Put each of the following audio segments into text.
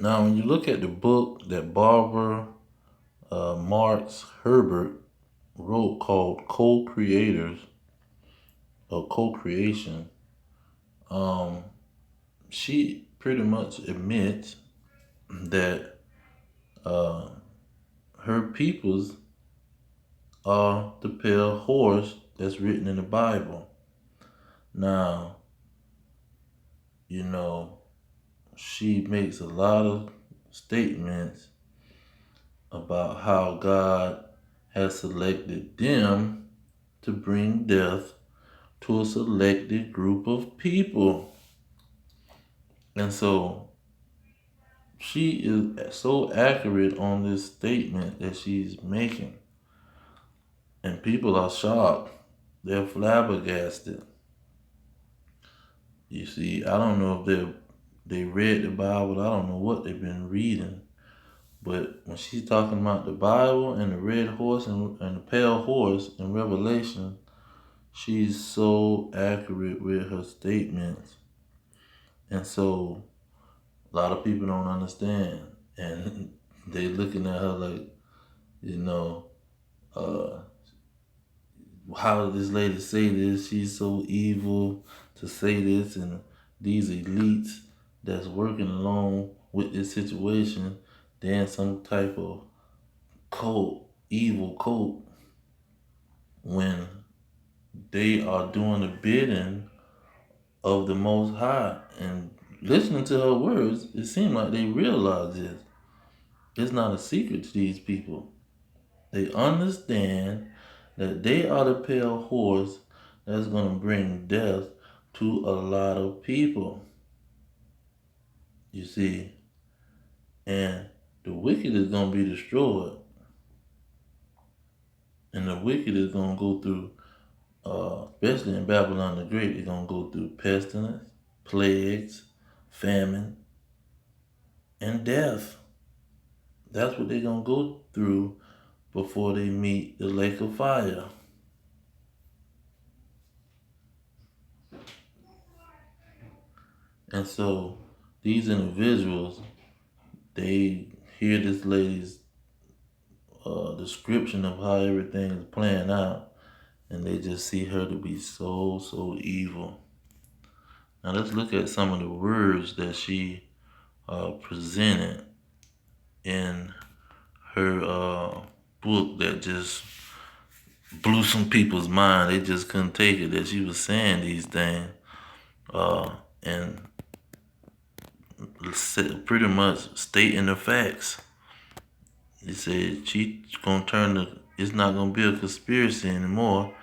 Now, when you look at the book that Barbara Marx Herbert wrote called Co-Creators or Co-Creation, um, she pretty much admits that uh, her peoples are the pale horse that's written in the Bible. Now, you know, she makes a lot of statements about how God has selected them to bring death to a selected group of people. And so she is so accurate on this statement that she's making. And people are shocked. They're flabbergasted. You see, I don't know if they read the Bible. I don't know what they've been reading. But when she's talking about the Bible and the red horse and the pale horse in Revelation, she's so accurate with her statements. And so a lot of people don't understand. And they looking at her like, you know, uh, how did this lady say this? She's so evil to say this. And these elites that's working along with this situation, they're in some type of cult, evil cult, when they are doing the bidding of the Most High. And listening to her words, it seems like they realize this. It's not a secret to these people. They understand that they are the pale horse that's going to bring death to a lot of people. You see, and the wicked is going to be destroyed. And the wicked is going to go through, especially in Babylon the Great, they're going to go through pestilence, plagues, famine, and death. That's what they're going to go through before they meet the lake of fire. And so these individuals, they hear this lady's description of how everything is playing out, and they just see her to be so evil. Now let's look at some of the words that she presented in her book that just blew some people's mind. They just couldn't take it that she was saying these things, and pretty much stating the facts. He said she's gonna it's not gonna be a conspiracy anymore.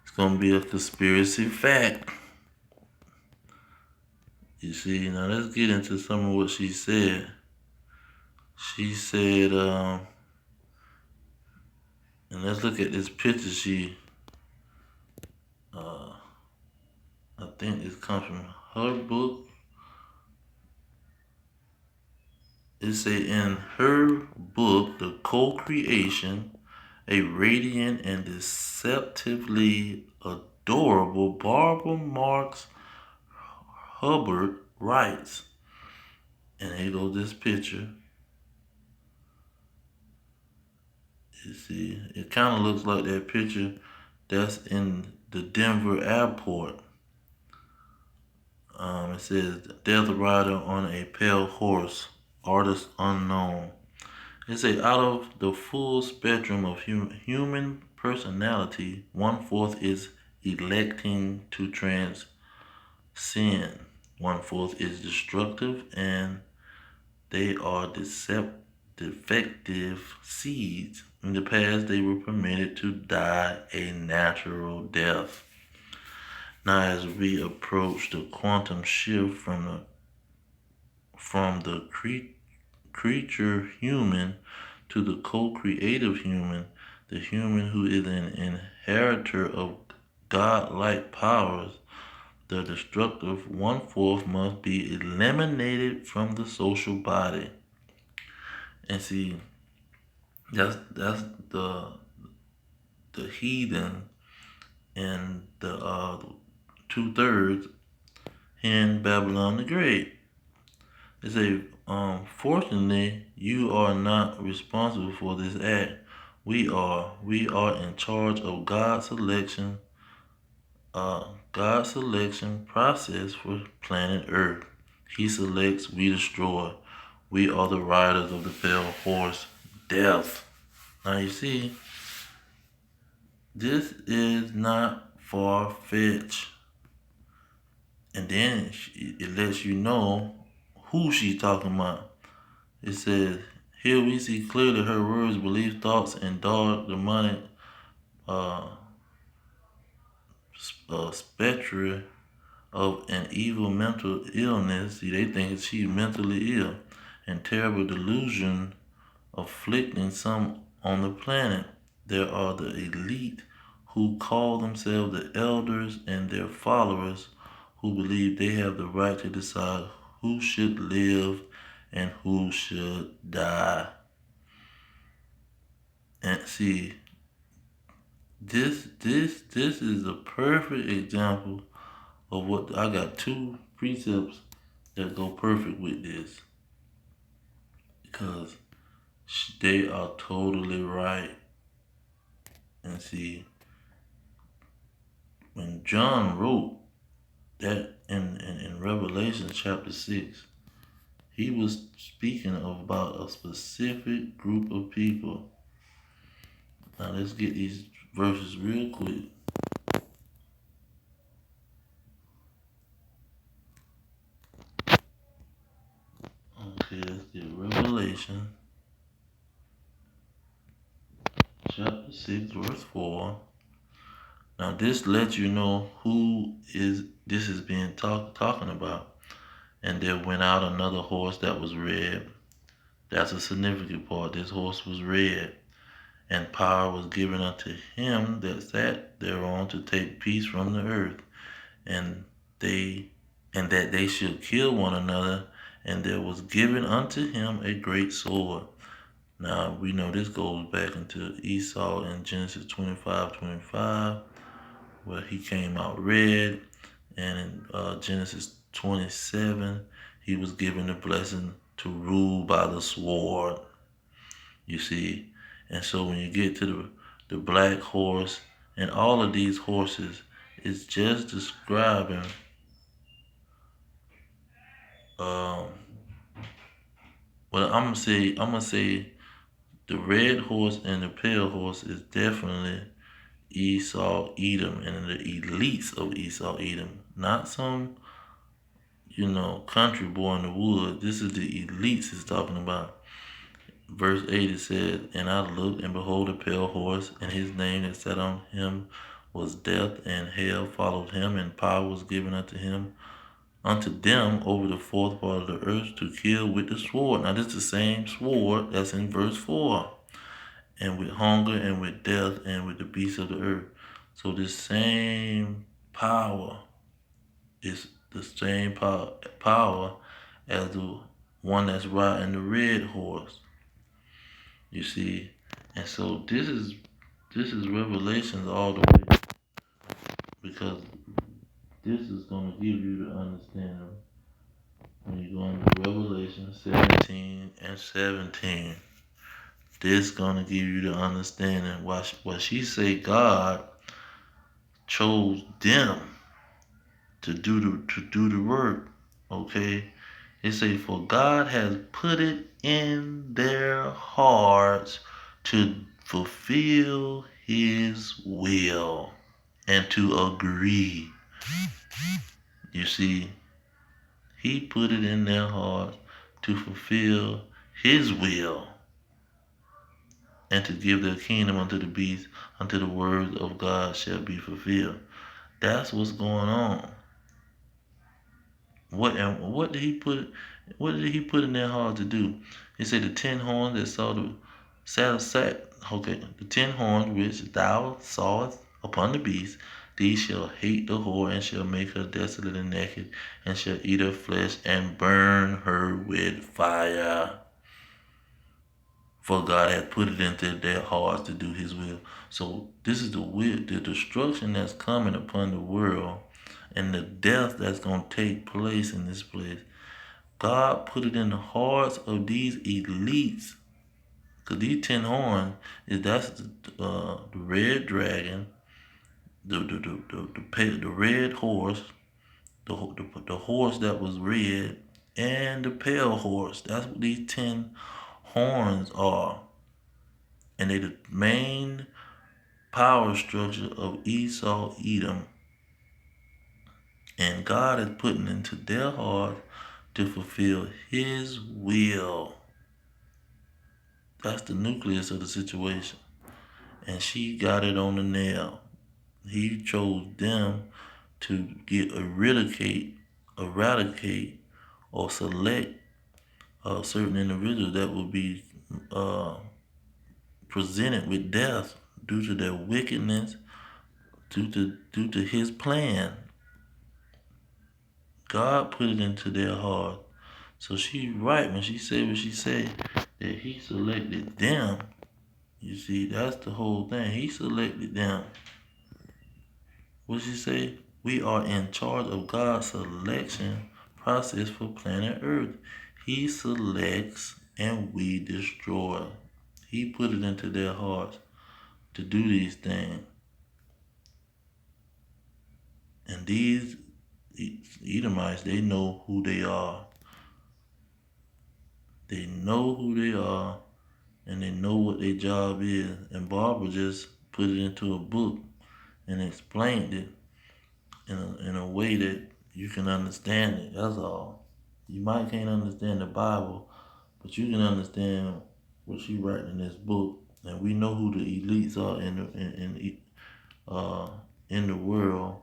It's gonna be a conspiracy fact. You see, now let's get into some of what she said. She said, and let's look at this picture I think this comes from her book. It say in her book, The Co-Creation, a radiant and deceptively adorable Barbara Marx Hubbard writes, and here goes this picture. You see, it kind of looks like that picture that's in the Denver airport. It says, Death Rider on a Pale Horse, Artist Unknown. It says, out of the full spectrum of human personality, 1/4 is electing to transcend. 1/4 is destructive, and they are defective seeds. In the past, they were permitted to die a natural death. Now, as we approach the quantum shift from the creature human to the co-creative human, the human who is an inheritor of God-like powers, the destructive 1/4 must be eliminated from the social body. And see, that's the heathen and the 2/3 in Babylon the Great. They say Fortunately, you are not responsible for this act. We are. We are in charge of God's selection process for planet Earth. He selects, we destroy. We are the riders of the pale horse, death. Now you see, this is not far fetched. And then it lets you know who she's talking about. It says, here we see clearly her words, beliefs, thoughts, and dark demonic uh, spectra of an evil mental illness. See, they think she's mentally ill and terrible delusion afflicting some on the planet. There are the elite who call themselves the elders and their followers who believe they have the right to decide who should live and who should die. And see, this is a perfect example of what I got two precepts that go perfect with this because they are totally right. And see, when John wrote that in Revelation chapter 6, he was speaking about a specific group of people. Now let's get these verses real quick. Okay, let's get Revelation chapter 6, verse 4. Now this lets you know who is this is being talking about. And there went out another horse that was red. That's a significant part. This horse was red, and power was given unto him that sat thereon to take peace from the earth, and that they should kill one another, and there was given unto him a great sword. Now we know this goes back into Esau in Genesis 25:25, where he came out red, and in Genesis 27, he was given the blessing to rule by the sword. You see, and so when you get to the black horse, and all of these horses, it's just describing um, well, I'm gonna say the red horse and the pale horse is definitely Esau Edom and the elites of Esau Edom, not some country boy in the woods. This is the elites he's talking about. Verse 8 it says, and I looked, and behold, a pale horse, and his name that sat on him was Death, and hell followed him, and power was given unto them over the fourth part of the earth to kill with the sword. Now this is the same sword that's in verse 4. And with hunger and with death and with the beasts of the earth. So this same power is the same power as the one that's riding the red horse. You see, and so this is Revelations all the way, because this is gonna give you the understanding when you go into Revelation 17 and 17. This gonna give you the understanding why she say God chose them to do the work. Okay, it say, for God has put it in their hearts to fulfill His will and to agree. You see, He put it in their hearts to fulfill His will and to give their kingdom unto the beast, until the words of God shall be fulfilled. That's what's going on. What did he put? What did he put in their heart to do? He said the 10 horns that saw the sat. Okay, the 10 horns which thou sawest upon the beast, these shall hate the whore, and shall make her desolate and naked, and shall eat her flesh and burn her with fire. For God hath put it into their hearts to do His will. So this is the destruction that's coming upon the world, and the death that's going to take place in this place. God put it in the hearts of these elites. Cause these 10 horns that's the red dragon, the red horse, the horse that was red, and the pale horse. That's what these 10 horns are, and they the main power structure of Esau, Edom, and God is putting into their heart to fulfill His will. That's the nucleus of the situation, and she got it on the nail. He chose them to eradicate, or select certain individuals that will be uh, presented with death due to their wickedness, due to His plan. God put it into their heart. So she right when she said what she said, that He selected them. You see, that's the whole thing. He selected them. What she say? We are in charge of God's selection process for planet Earth. He selects and we destroy. He put it into their hearts to do these things. And these Edomites, they know who they are. They know who they are, and they know what their job is. And Barbara just put it into a book and explained it in a way that you can understand it. That's all. You might can't understand the Bible, but you can understand what she writing in this book. And we know who the elites are in the world,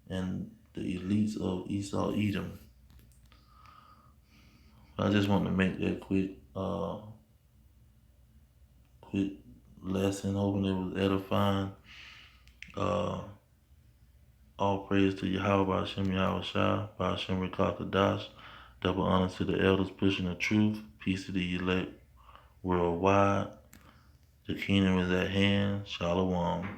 and the elites of Esau, Edom. I just want to make that quick lesson, hoping it was edifying. Uh, all praise to Yahweh, Hashem Yahweh Shah, Hashem Rekakadash. Double honor to the elders pushing the truth. Peace to the elect worldwide. The kingdom is at hand. Shalom.